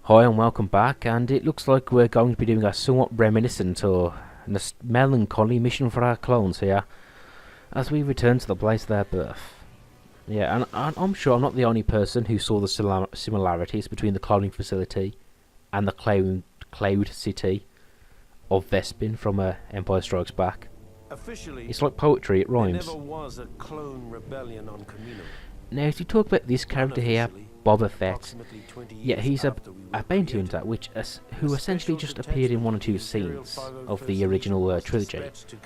Hi and welcome back, and it looks like we're going to be doing a somewhat reminiscent or melancholy mission for our clones here, as we return to the place of their birth. Yeah, and I'm sure I'm not the only person who saw the similarities between the cloning facility and the cloud city of Vespin from Empire Strikes Back. Officially, It's like poetry, it there rhymes. never was a clone rebellion on Camino. Now, to talk about this character here, Boba Fett, Approximately 20 yeah, years he's a after we were bounty created, hunter, who a essentially special just detention appeared in one or two unit, Imperial scenes of 501st the original Legion, was trilogy, dispatched to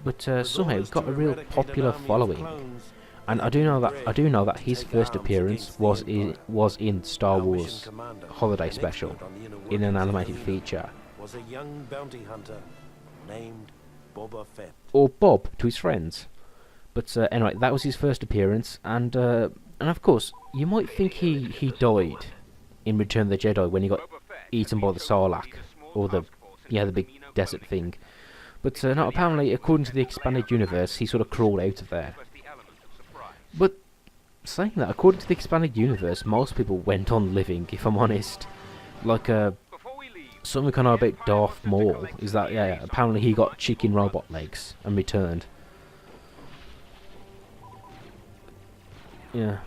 but Camino. Her somehow goal is got to a real eradicate an popular army of following. clones And who I do know that would his take first arms appearance against was the in Star Our mission Wars commander, Holiday an Special, expert on the inner in an workings of animated Camino, feature, was a young bounty hunter named Boba Fett. or Bob to his friends. But anyway, that was his first appearance, and of course, you might think he died in Return of the Jedi when he got eaten by the Sarlacc, or the big desert thing. But no, apparently, according to the expanded universe, he sort of crawled out of there. But saying that, according to the expanded universe, most people went on living, if I'm honest. Like, something I know about Darth Maul is that, yeah, apparently he got chicken robot legs and returned. Yeah.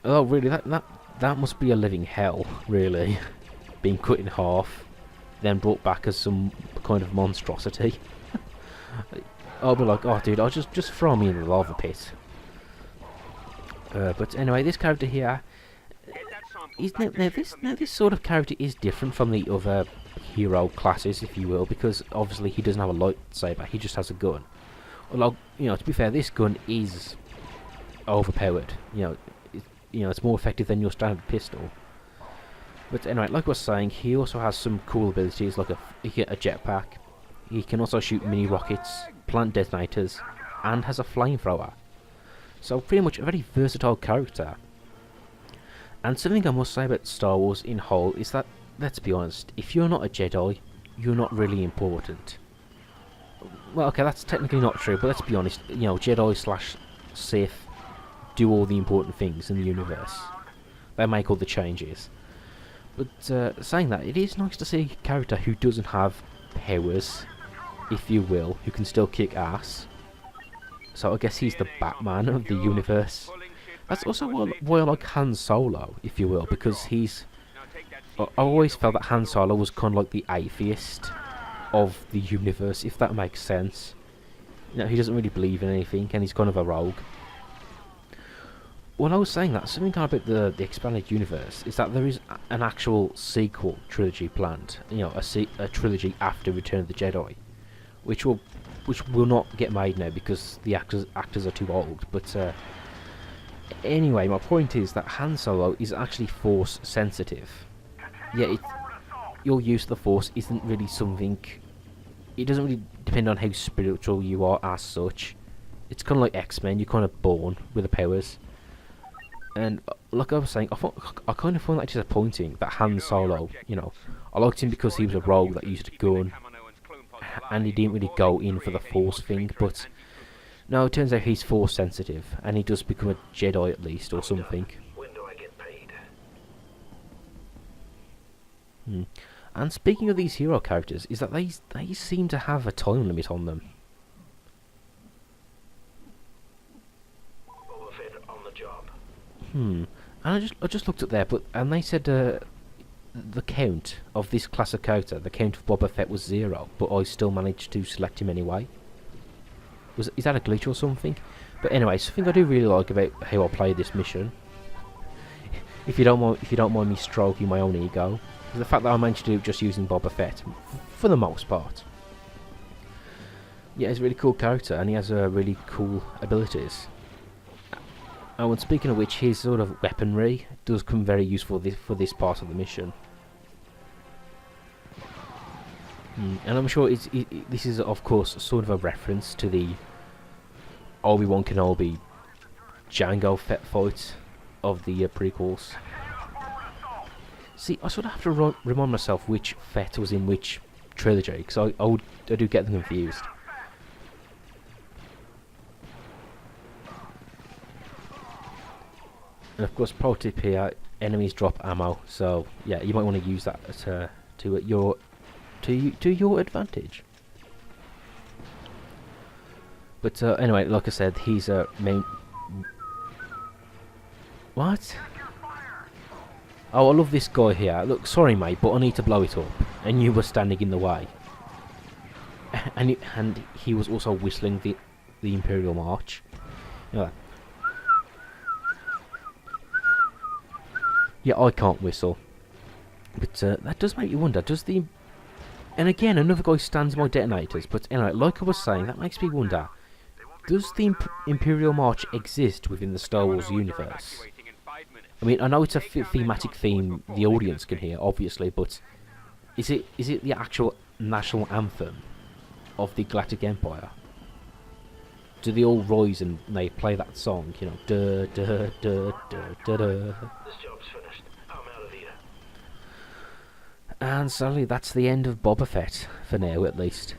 Oh, really? That must be a living hell, really. Being cut in half, then brought back as some kind of monstrosity. I'll be like, oh, dude, I'll just throw me in the lava pit. But anyway, this character here, this sort of character is different from the other hero classes, if you will, because obviously he doesn't have a lightsaber; he just has a gun. Although, to be fair, this gun is overpowered. It's more effective than your standard pistol. But anyway, like I was saying, he also has some cool abilities, like he get a jetpack. He can also shoot mini rockets, plant detonators, and has a flamethrower. So pretty much a very versatile character. And something I must say about Star Wars in whole is that, let's be honest, if you're not a Jedi, you're not really important. Well, okay, that's technically not true, but let's be honest, Jedi / Sith do all the important things in the universe. They make all the changes. But saying that, it is nice to see a character who doesn't have powers, if you will, who can still kick ass. So I guess he's the Batman of the universe. That's also why I like Han Solo, if you will, because I always felt that Han Solo was kind of like the atheist of the universe, if that makes sense. He doesn't really believe in anything, and he's kind of a rogue. When I was saying that, something about the expanded universe is that there is an actual sequel trilogy planned. A trilogy after Return of the Jedi, which will not get made now because the actors are too old. But anyway, my point is that Han Solo is actually Force sensitive. Yeah, your use of the Force isn't really something. It doesn't really depend on how spiritual you are as such. It's kind of like X-Men. You're kind of born with the powers. And like I was saying, I kind of find that disappointing that Han Solo, I liked him because he was a rogue that used a gun, and he didn't really go in for the Force thing, but no, it turns out he's Force sensitive, and he does become a Jedi at least, or something. When do I get paid? And speaking of these hero characters, is that they seem to have a time limit on them. Boba Fett on the job. And I just looked up there, and they said the count of this class of character, the count of Boba Fett was 0, but I still managed to select him anyway. Is that a glitch or something? But anyway, something I do really like about how I played this mission, if you don't mind me stroking my own ego, is the fact that I managed to do it just using Boba Fett for the most part. Yeah, he's a really cool character, and he has really cool abilities. Oh, and speaking of which, his sort of weaponry does come very useful for this part of the mission. And I'm sure this is, of course, sort of a reference to the Obi-Wan Kenobi Jango Fett fight of the prequels. See, I sort of have to remind myself which Fett was in which trilogy, because I do get them confused. And of course, pro tip here, enemies drop ammo, so yeah, you might want to use that to your advantage. But anyway, like I said, he's a main. What? Oh, I love this guy here. Look, sorry mate, but I need to blow it up, and you were standing in the way. And he was also whistling the Imperial March. You know that. Yeah, I can't whistle, but that does make you wonder. Does the and again another guy stands in my detonators. But anyway, like I was saying, that makes me wonder. Does the Imperial March exist within the Star Wars universe? I mean, I know it's a thematic theme the audience can hear, obviously, but is it the actual national anthem of the Galactic Empire? Do they all rise and they play that song? You know, duh duh duh duh duh duh. This job's finished. I'm out of here. And sadly, that's the end of Boba Fett for now, at least.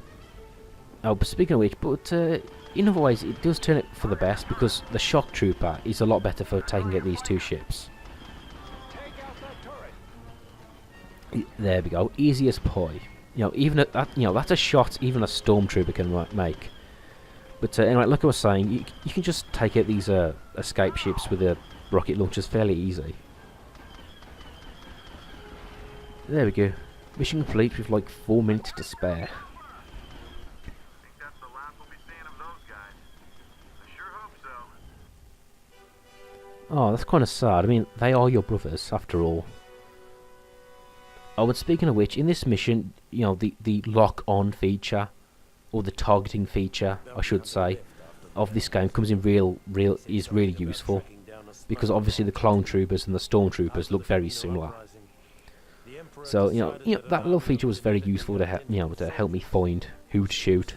Oh, but speaking of which, in other ways, it does turn it for the best because the Shock Trooper is a lot better for taking out these two ships. There we go, easy as pie. You know, even at that, you know, that's a shot even a Stormtrooper can make. But anyway, like I was saying, you can just take out these escape ships with the rocket launchers fairly easy. There we go, mission complete with like 4 minutes to spare. Oh, that's kind of sad. I mean, they are your brothers, after all. Oh, but speaking of which, in this mission, you know, the lock-on feature, or the targeting feature, I should say, of this game comes in is really useful, because obviously the clone troopers and the stormtroopers look very similar. So you know that little feature was very useful to help me find who to shoot.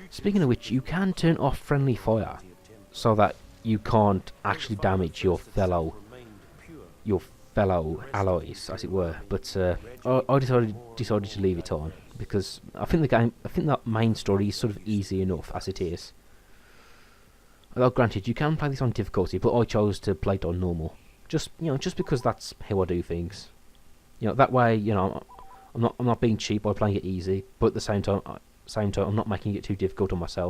Speaking of which, you can turn off friendly fire, so that you can't actually damage your fellow allies, as it were. But I decided to leave it on because I think that main story is sort of easy enough as it is. Although granted, you can play this on difficulty, but I chose to play it on normal. Just because that's how I do things. You know, that way, I'm not being cheap by playing it easy, but at the same time, I'm not making it too difficult on myself.